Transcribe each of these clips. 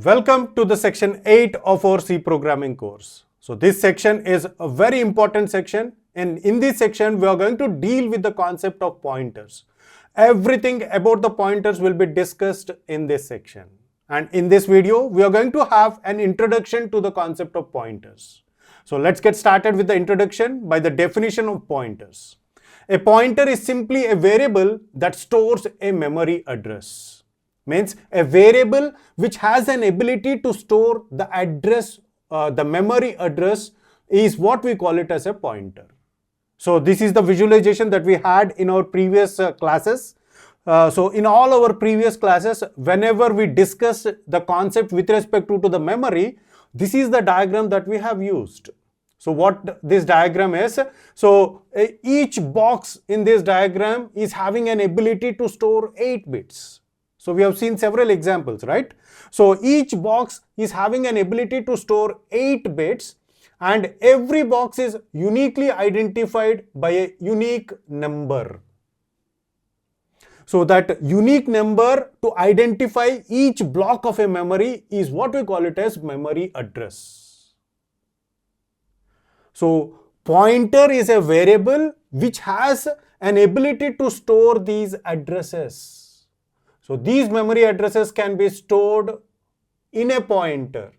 Welcome to the section 8 of our C programming course. So this section is a very important section, and in this section we are going to deal with the concept of pointers. Everything about the pointers will be discussed in this section. And in this video we are going to have an introduction to the concept of pointers. So let's get started with the introduction by the definition of pointers. A pointer is simply a variable that stores a memory address. Means a variable which has an ability to store the address, the memory address is what we call it as a pointer. So this is the visualization that we had in our previous classes. So in all our previous classes, whenever we discuss the concept with respect to the memory, this is the diagram that we have used. So what this diagram is, so each box in this diagram is having an ability to store 8 bits. So we have seen several examples, right? So each box is having an ability to store 8 bits, and every box is uniquely identified by a unique number. So that unique number to identify each block of a memory is what we call it as memory address. So pointer is a variable which has an ability to store these addresses. So these memory addresses can be stored in a pointer.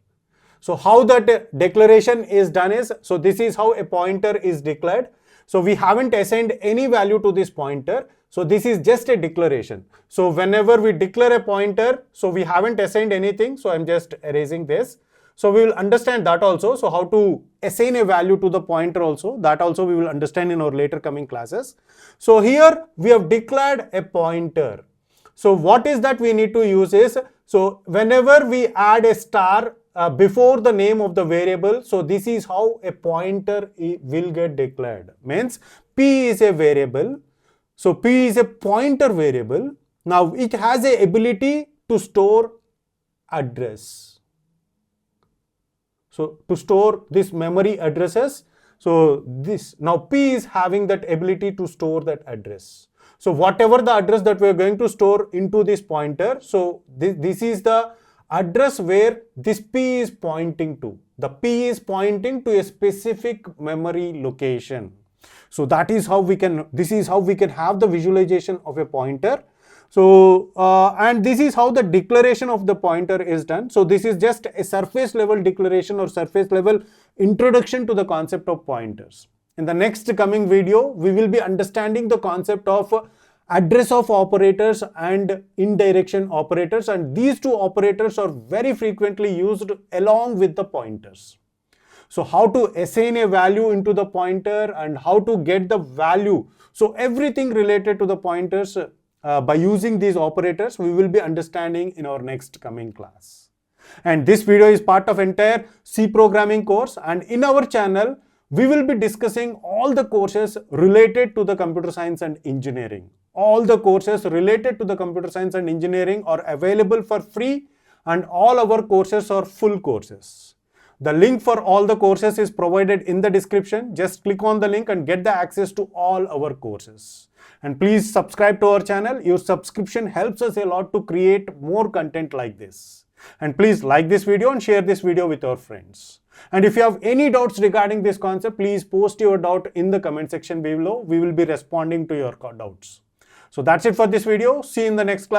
So how that declaration is done is, so this is how a pointer is declared. So we haven't assigned any value to this pointer. So this is just a declaration. So whenever we declare a pointer, so we haven't assigned anything. So I'm just erasing this. So we will understand that also. So how to assign a value to the pointer also, that also we will understand in our later coming classes. So here we have declared a pointer. So what is that we need to use is, so whenever we add a star before the name of the variable, so this is how a pointer will get declared. Means P is a variable. So P is a pointer variable. Now it has a ability to store address. So to store this memory addresses, so this, now P is having that ability to store that address. So whatever the address that we are going to store into this pointer, so this is the address where this P is pointing to. The P is pointing to a specific memory location. So that is how we can, this is how we can have the visualization of a pointer. So, and this is how the declaration of the pointer is done. So this is just a surface level declaration or surface level introduction to the concept of pointers. In the next coming video, we will be understanding the concept of address of operators and indirection operators, and these two operators are very frequently used along with the pointers. So how to assign a value into the pointer and how to get the value. So everything related to the pointers by using these operators, we will be understanding in our next coming class. And this video is part of entire C programming course, and in our channel, we will be discussing all the courses related to the computer science and engineering. All the courses related to the computer science and engineering are available for free, and all our courses are full courses. The link for all the courses is provided in the description. Just click on the link and get the access to all our courses. And please subscribe to our channel. Your subscription helps us a lot to create more content like this. And please like this video and share this video with your friends. And if you have any doubts regarding this concept, please post your doubt in the comment section below. We will be responding to your doubts. So that's it for this video. See you in the next class.